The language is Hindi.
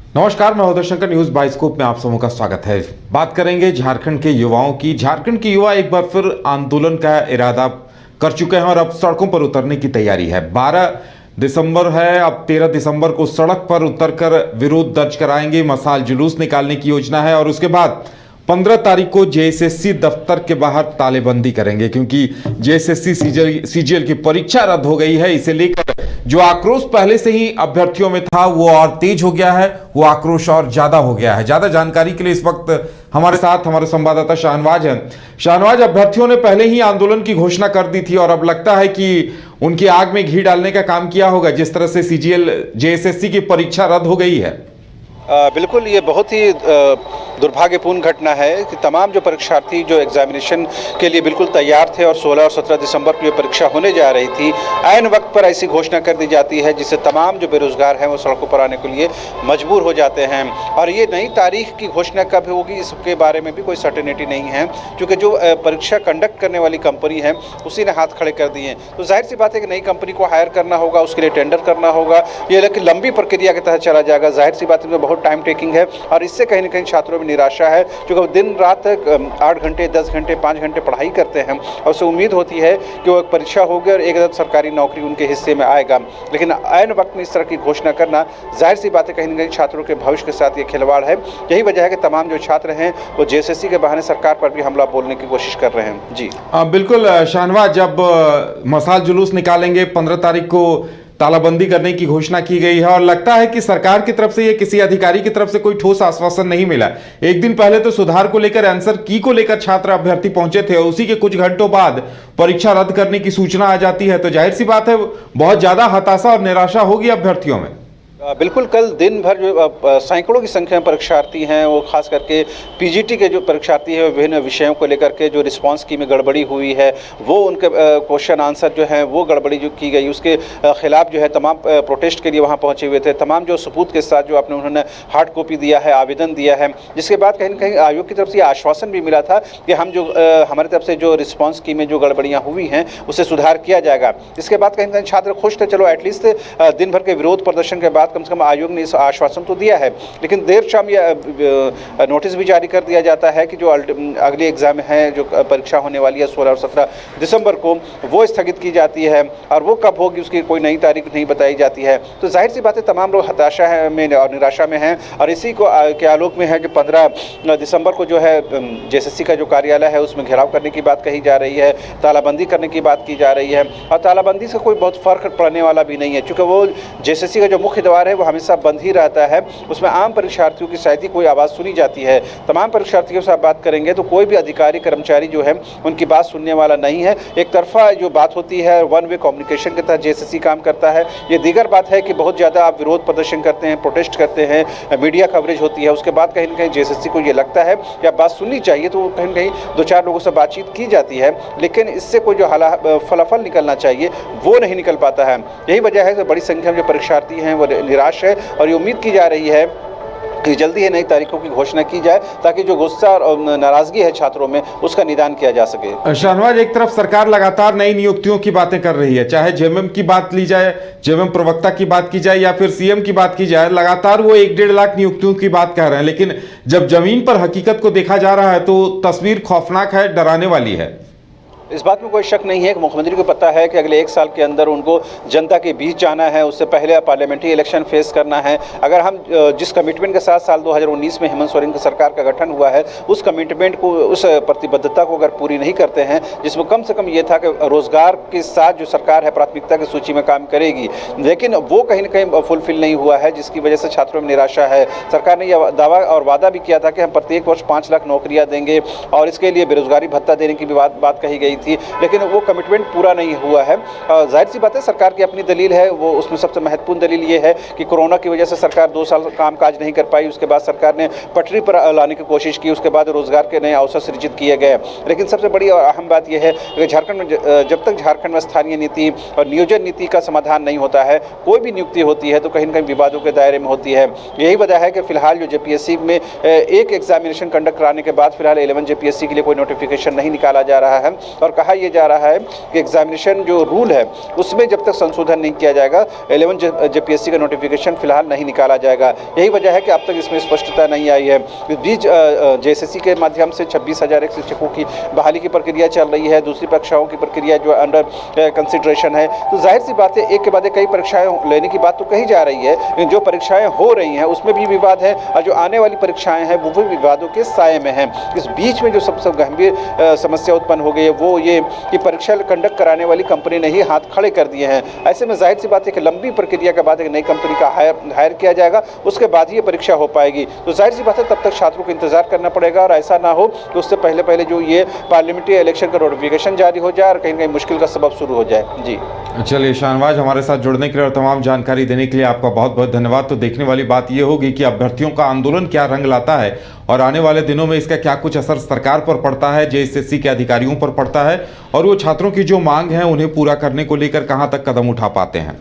नमस्कार, मैं उदय शंकर। न्यूज बाइस्कोप में आप सबों का स्वागत है। बात करेंगे झारखंड के युवाओं की। झारखंड के युवा एक बार फिर आंदोलन का इरादा कर चुके हैं और अब सड़कों पर उतरने की तैयारी है। 12 दिसंबर है, अब 13 दिसंबर को सड़क पर उतरकर विरोध दर्ज कराएंगे। मशाल जुलूस निकालने की योजना है और उसके बाद 15 तारीख को जेएसएससी दफ्तर के बाहर तालेबंदी करेंगे, क्योंकि जेएसएससी सीजीएल की परीक्षा रद्द हो गई है। इसे लेकर जो आक्रोश पहले से ही अभ्यर्थियों में था वो और तेज हो गया है, वो आक्रोश और ज्यादा हो गया है। ज्यादा जानकारी के लिए इस वक्त हमारे साथ हमारे संवाददाता शाहनवाज हैं। शाहनवाज, अभ्यर्थियों ने पहले ही आंदोलन की घोषणा कर दी थी और अब लगता है कि उनकी आग में घी डालने का काम किया होगा, जिस तरह से सीजीएल जेएसएससी की परीक्षा रद्द हो गई है। बिल्कुल, ये बहुत ही दुर्भाग्यपूर्ण घटना है कि तमाम जो परीक्षार्थी जो एग्जामिनेशन के लिए बिल्कुल तैयार थे और 16 और 17 दिसंबर को ये परीक्षा होने जा रही थी, ऐन वक्त पर ऐसी घोषणा कर दी जाती है जिससे तमाम जो बेरोजगार हैं वो सड़कों पर आने के लिए मजबूर हो जाते हैं। और ये नई तारीख की घोषणा कब होगी इसके बारे में भी कोई सर्टेनिटी नहीं है, क्योंकि जो परीक्षा कंडक्ट करने वाली कंपनी है उसी ने हाथ खड़े कर दिए। तो जाहिर सी बात है कि नई कंपनी को हायर करना होगा, उसके लिए टेंडर करना होगा। ये लेकिन लंबी प्रक्रिया के तहत चला जाएगा। जाहिर सी बात है बहुत टाइम टेकिंग है और इससे कहीं ना कहीं छात्रों में निराशा है, क्योंकि दिन रात 8 घंटे 10 घंटे 5 घंटे पढ़ाई करते हैं और उससे उम्मीद होती है कि वो एक परीक्षा होगी और एक सरकारी नौकरी उनके हिस्से में आएगा। लेकिन ऐन वक्त में इस तरह की घोषणा करना जाहिर सी बात है कहीं ना कहीं छात्रों के भविष्य के साथ ये खिलवाड़ है। यही वजह है कि तमाम जो छात्र हैं वो जेएसएससी के बहाने सरकार पर भी हमला बोलने की कोशिश कर रहे हैं। जी बिल्कुल शाहनवाज, जब मशाल जुलूस निकालेंगे, 15 तारीख को तालाबंदी करने की घोषणा की गई है और लगता है कि सरकार की तरफ से ये किसी अधिकारी की तरफ से कोई ठोस आश्वासन नहीं मिला। एक दिन पहले तो सुधार को लेकर, आंसर की को लेकर छात्र अभ्यर्थी पहुंचे थे और उसी के कुछ घंटों बाद परीक्षा रद्द करने की सूचना आ जाती है, तो जाहिर सी बात है बहुत ज्यादा हताशा और निराशा होगी अभ्यर्थियों में। बिल्कुल, कल दिन भर जो सैकड़ों की संख्या में परीक्षार्थी हैं, वो खास करके पीजीटी के जो परीक्षार्थी हैं विभिन्न विषयों को लेकर के जो रिस्पांस की में गड़बड़ी हुई है, वो उनके क्वेश्चन आंसर जो है वो गड़बड़ी जो की गई उसके खिलाफ जो है तमाम प्रोटेस्ट के लिए वहाँ पहुँचे हुए थे। तमाम जो सबूत के साथ जो आपने उन्होंने हार्ड कॉपी दिया है, आवेदन दिया है, जिसके बाद कहीं ना कहीं आयोग की तरफ से आश्वासन भी मिला था कि हम जो हमारी तरफ से जो रिस्पॉन्स की में जो गड़बड़ियाँ हुई हैं उसे सुधार किया जाएगा। इसके बाद कहीं ना कहीं छात्र खुश थे, चलो एटलीस्ट दिन भर के विरोध प्रदर्शन के बाद कम से कम आयोग ने इस आश्वासन तो दिया है। लेकिन देर शाम यह नोटिस भी जारी कर दिया जाता है कि जो अगली एग्जाम है, जो परीक्षा होने वाली है 16 और 17 दिसंबर को, वो स्थगित की जाती है और वो कब होगी उसकी कोई नई तारीख नहीं बताई जाती है। तो जाहिर सी बात है तमाम लोग हताशा में और निराशा में हैं और इसी को के आलोक में है कि 15 दिसंबर को जो है जेएसएससी का जो कार्यालय है उसमें घेराव करने की बात कही जा रही है, तालाबंदी करने की बात की जा रही है। और तालाबंदी से कोई बहुत फर्क पड़ने वाला भी नहीं है, क्योंकि वो जेएसएससी का जो मुख्य द्वार है वो हमेशा बंद ही रहता है। उसमें आम परीक्षार्थियों की शायद ही कोई आवाज़ सुनी जाती है। तमाम परीक्षार्थियों से आप बात करेंगे तो कोई भी अधिकारी कर्मचारी जो है उनकी बात सुनने वाला नहीं है। एक तरफा जो बात होती है, वन वे कम्युनिकेशन के तहत जेएसएससी काम करता है। ये दीगर बात है कि बहुत ज़्यादा आप विरोध प्रदर्शन करते हैं, प्रोटेस्ट करते हैं, मीडिया कवरेज होती है, उसके बाद कहीं ना कहीं जेएसएससी को ये लगता है कि आप बात सुननी चाहिए, तो कहीं ना कहीं 2-4 लोगों से बातचीत की जाती है, लेकिन इससे कोई जो फलाफल निकलना चाहिए वो नहीं निकल पाता है। यही वजह है कि बड़ी संख्या में जो परीक्षार्थी हैं वो निराश है और ये उम्मीद की जा रही है कि जल्दी ही नई तारीखों की घोषणा की जाए ताकि जो गुस्सा और नाराजगी है छात्रों में उसका निदान किया जा सके। शाहनवाज, एक तरफ सरकार लगातार नई नियुक्तियों की बातें कर रही है, चाहे जेएमएम की बात ली जाए, जेएमएम प्रवक्ता की बात की जाए या फिर सीएम की बात की जाए, लगातार वो 1-1.5 लाख नियुक्तियों की बात कह रहे हैं। लेकिन जब जमीन पर हकीकत को देखा जा रहा है तो तस्वीर खौफनाक है, डराने वाली है। इस बात में कोई शक नहीं है कि मुख्यमंत्री को पता है कि अगले 1 साल के अंदर उनको जनता के बीच जाना है, उससे पहले पार्लियामेंट्री इलेक्शन फेस करना है। अगर हम जिस कमिटमेंट के साथ साल 2019 में हेमंत सोरेन की सरकार का गठन हुआ है, उस कमिटमेंट को, उस प्रतिबद्धता को अगर पूरी नहीं करते हैं, जिसमें कम से कम ये था कि रोजगार के साथ जो सरकार है प्राथमिकता की सूची में काम करेगी, लेकिन वो कहीं ना कहीं फुलफिल नहीं हुआ है, जिसकी वजह से छात्रों में निराशा है। सरकार ने यह दावा और वादा भी किया था कि हम प्रत्येक वर्ष 5 लाख नौकरियाँ देंगे और इसके लिए बेरोजगारी भत्ता देने की भी बात कही गई थी, लेकिन वो कमिटमेंट पूरा नहीं हुआ है। जाहिर सी बात है सरकार की अपनी दलील है, वो उसमें सबसे महत्वपूर्ण दलील ये है कि कोरोना की वजह से सरकार 2 साल काम काज नहीं कर पाई। उसके बाद सरकार ने पटरी पर लाने की कोशिश की, उसके बाद रोजगार के नए अवसर सृजित किए गए। लेकिन सबसे बड़ी और अहम बात यह है कि झारखंड में जब तक झारखंड में स्थानीय नीति और नियोजन नीति का समाधान नहीं होता है, कोई भी नियुक्ति होती है तो कहीं न कहीं विवादों के दायरे में होती है। यही वजह है कि फिलहाल जो जेपीएससी में एक एग्जामिनेशन कंडक्ट कराने के बाद फिलहाल 11 जेपीएससी के लिए कोई नोटिफिकेशन नहीं निकाला जा रहा है और कहा यह जा रहा है कि एग्जामिनेशन जो रूल है उसमें जब तक संशोधन नहीं किया जाएगा 11 जेपीएससी का नोटिफिकेशन फिलहाल नहीं निकाला जाएगा। यही वजह है कि अब तक इसमें स्पष्टता नहीं आई है। इस बीच जेएसएससी के माध्यम से 26,001 शिक्षकों की बहाली की प्रक्रिया चल रही है, दूसरी परीक्षाओं की प्रक्रिया जो अंडर कंसिडरेशन है। तो जाहिर सी बात है एक के बाद एक कई परीक्षाएं लेने की बात तो कही जा रही है, जो परीक्षाएं हो रही हैं उसमें भी विवाद है और जो आने वाली परीक्षाएं हैं वो भी विवादों के साए में हैं। इस बीच में जो सबसे गंभीर समस्या उत्पन्न हो गई है वो ये कि परीक्षा कंडक्ट कराने वाली कंपनी ने ही हाथ खड़े कर दिए हैं। ऐसे में जाहिर सी बात है कि लंबी प्रक्रिया के बाद एक नई कंपनी का हायर किया जाएगा, उसके बाद ही ये परीक्षा हो पाएगी। तो जाहिर सी बात है तब तक छात्रों को इंतजार करना पड़ेगा और ऐसा ना हो कि उससे पहले जो ये पार्लियामेंट्री इलेक्शन का नोटिफिकेशन जारी हो जाए और कहीं ना कहीं मुश्किल का सबब शुरू हो जाए। जी चलिए शाहनवाज, हमारे साथ जुड़ने के लिए और तमाम जानकारी देने के लिए आपका बहुत बहुत धन्यवाद। तो देखने वाली बात यह होगी कि अभ्यर्थियों का आंदोलन क्या रंग लाता है और आने वाले दिनों में इसका क्या कुछ असर सरकार पर पड़ता है, जेएसएससी के अधिकारियों पर पड़ता है और वो छात्रों की जो मांग है उन्हें पूरा करने को लेकर कहां तक कदम उठा पाते हैं।